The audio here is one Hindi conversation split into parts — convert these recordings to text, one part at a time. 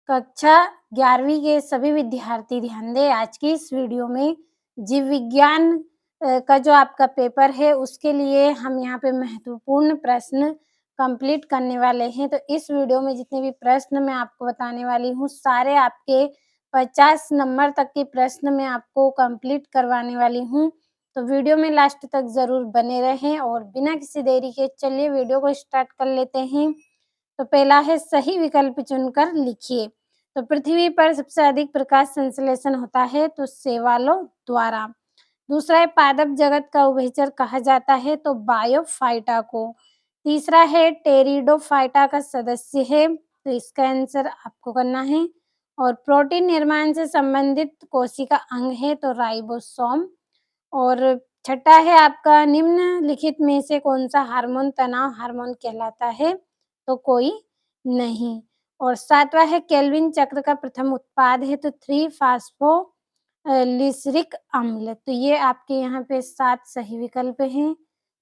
कक्षा 11वीं के सभी विद्यार्थी ध्यान दें। आज की इस वीडियो में जीव विज्ञान का जो आपका पेपर है उसके लिए हम यहाँ पे महत्वपूर्ण प्रश्न कंप्लीट करने वाले हैं। तो इस वीडियो में जितने भी प्रश्न मैं आपको बताने वाली हूँ सारे आपके 50 नंबर तक के प्रश्न मैं आपको कंप्लीट करवाने वाली हूँ। तो वीडियो में लास्ट तक ज़रूर बने रहें और बिना किसी देरी के चलिए वीडियो को स्टार्ट कर लेते हैं। तो पहला है सही विकल्प चुनकर लिखिए। तो पृथ्वी पर सबसे अधिक प्रकाश संश्लेषण होता है तो शैवालों द्वारा। दूसरा है पादप जगत का उभयचर कहा जाता है तो बायोफाइटा को। तीसरा है टेरिडोफाइटा का सदस्य है तो इसका आंसर आपको करना है। और प्रोटीन निर्माण से संबंधित कोशिका अंग है तो राइबोसोम। और छठा है आपका निम्नलिखित में से कौन सा हार्मोन तनाव हार्मोन कहलाता है तो कोई नहीं। और सातवां है केल्विन चक्र का प्रथम उत्पाद है तो 3 फास्फो लिसरिक अम्ल। तो ये आपके यहाँ पे 7 सही विकल्प हैं।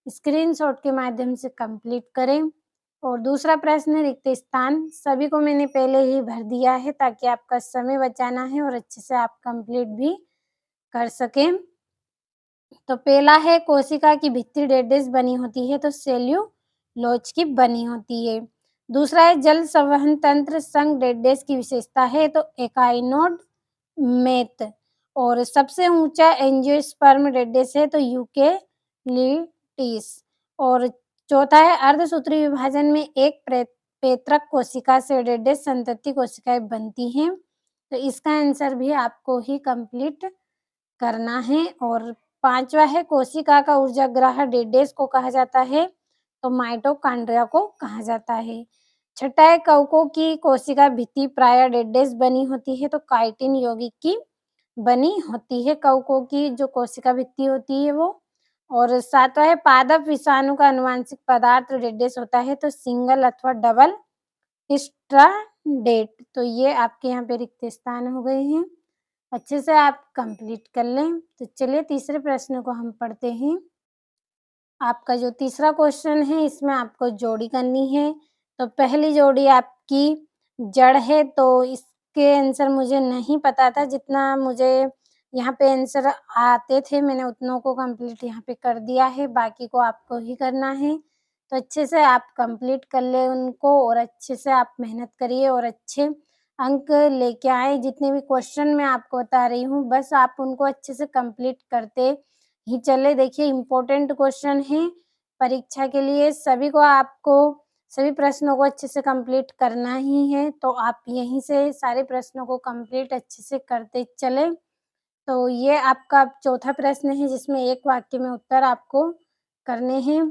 स्क्रीनशॉट के माध्यम से कंप्लीट करें। और दूसरा प्रश्न रिक्त स्थान सभी को मैंने पहले ही भर दिया है ताकि आपका समय बचाना है और अच्छे से आप कंप्लीट भी कर सकें। तो पहला है कोशिका की भित्ति डेडेस बनी होती है तो सेल्यूलोज की बनी होती है। दूसरा है जल संवहन तंत्र संग डेडेस की विशेषता है तो एकाइनोड मेथ। और सबसे ऊंचा एंजियोस्पर्म डेडेस है तो यूकेलिटिस। और चौथा है अर्धसूत्री विभाजन में एक पेत्रक कोशिका से डेडेस संतति कोशिकाएं बनती हैं तो इसका आंसर भी आपको ही कंप्लीट करना है। और पांचवा है कोशिका का ऊर्जाग्राह डेडेस को कहा जाता है तो माइटोकॉन्ड्रिया को कहा जाता है। छठा है कवकों की कोशिका भित्ति प्राय डेडेस बनी होती है तो काइटिन यौगिक की बनी होती है कवकों की जो कोशिका भित्ति होती है वो। और सातवां है पादप विषाणु का आनुवांशिक पदार्थ डेडेस होता है तो सिंगल अथवा डबल स्ट्रैंडेड। तो ये आपके यहाँ पे रिक्त स्थान हो गए हैं। अच्छे से आप कंप्लीट कर लें। तो चलिए तीसरे प्रश्न को हम पढ़ते हैं। आपका जो तीसरा क्वेश्चन है इसमें आपको जोड़ी करनी है। तो पहली जोड़ी आपकी जड़ है तो इसके आंसर मुझे नहीं पता था, जितना मुझे यहाँ पे आंसर आते थे मैंने उतनों को कंप्लीट यहाँ पे कर दिया है, बाकी को आपको ही करना है। तो अच्छे से आप कंप्लीट कर लें उनको और अच्छे से आप मेहनत करिए और अच्छे अंक लेके आए। जितने भी क्वेश्चन मैं आपको बता रही हूँ बस आप उनको अच्छे से कंप्लीट करते ही चले। देखिए इम्पोर्टेंट क्वेश्चन है परीक्षा के लिए, सभी को आपको सभी प्रश्नों को अच्छे से कंप्लीट करना ही है। तो आप यहीं से सारे प्रश्नों को कंप्लीट अच्छे से करते चले। तो ये आपका चौथा प्रश्न है जिसमें एक वाक्य में उत्तर आपको करने हैं।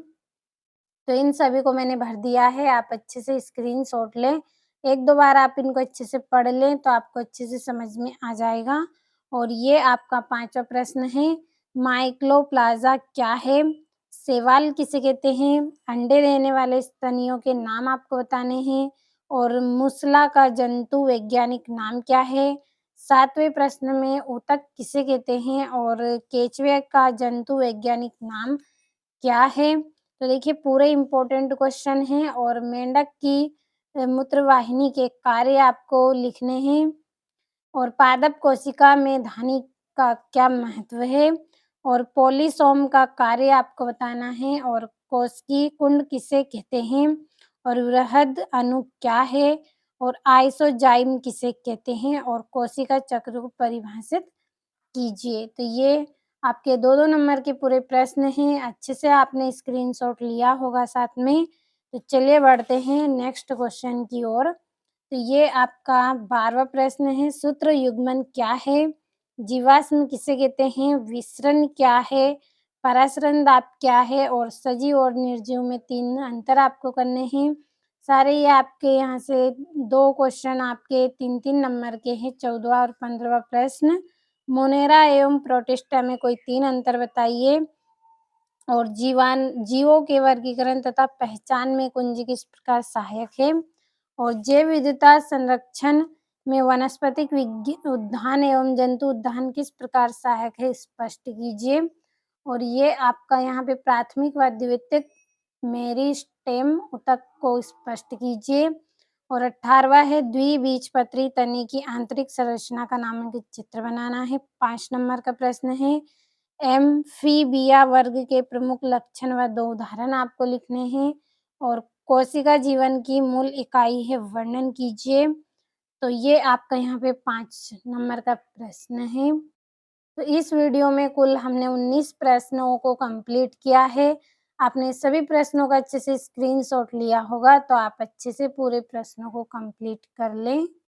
तो इन सभी को मैंने भर दिया है, आप अच्छे से स्क्रीनशॉट लें। 1-2 बार आप इनको अच्छे से पढ़ लें तो आपको अच्छे से समझ में आ जाएगा। और ये आपका 5वां प्रश्न है, माइक्रोप्लाज़ा क्या है? शैवाल किसे कहते हैं? अंडे देने वाले स्तनियों के नाम आपको बताने हैं। और मूसला का जंतु वैज्ञानिक नाम क्या है? 7वें प्रश्न में ऊतक किसे कहते हैं? और केंचुए का जंतु वैज्ञानिक नाम क्या है? तो देखिए पूरे इम्पोर्टेंट क्वेश्चन हैं। और मेंढक की मूत्रवाहिनी के कार्य आपको लिखने हैं। और पादप कोशिका में धानी का क्या महत्व है? और पॉलीसोम का कार्य आपको बताना है। और कोशिकी कुंड किसे कहते हैं? और वृहद अणु क्या है? और आइसोजाइम किसे कहते हैं? और कोशिका चक्र को परिभाषित कीजिए। तो ये आपके 2-2 नंबर के पूरे प्रश्न हैं, अच्छे से आपने स्क्रीनशॉट लिया होगा साथ में। तो चलिए बढ़ते हैं नेक्स्ट क्वेश्चन की ओर। तो ये आपका 12वां प्रश्न है, सूत्र युग्मन क्या है? जीवाश्म किसे कहते हैं? विसरण क्या है? परासरण दाब क्या है? और सजीव और निर्जीव में 3 अंतर आपको करने हैं। सारे ये आपके यहाँ से 2 क्वेश्चन आपके 3-3 नंबर के हैं, 14वां और 15वां प्रश्न। मोनेरा एवं प्रोटिस्टा में कोई 3 अंतर बताइए। और जीवों के वर्गीकरण तथा पहचान में कुंजी किस प्रकार सहायक है? और जैव विविधता संरक्षण में वानस्पतिक उद्यान एवं जंतु उद्यान किस प्रकार सहायक है? स्पष्ट कीजिए। और ये आपका यहाँ पे प्राथमिक व द्वितीयक मेरिस्टेम ऊतक को स्पष्ट कीजिए। और 18वाँ है द्विबीजपत्री तने की आंतरिक संरचना का नामांकित चित्र बनाना है। 5 नंबर का प्रश्न है एम्फीबिया वर्ग के प्रमुख लक्षण व 2 उदाहरण आपको लिखने हैं और कोशिका जीवन की मूल इकाई है, वर्णन कीजिए। तो ये आपका यहाँ पे 5 नंबर का प्रश्न है। तो इस वीडियो में कुल हमने 19 प्रश्नों को कंप्लीट किया है। आपने सभी प्रश्नों का अच्छे से स्क्रीनशॉट लिया होगा, तो आप अच्छे से पूरे प्रश्नों को कंप्लीट कर लें।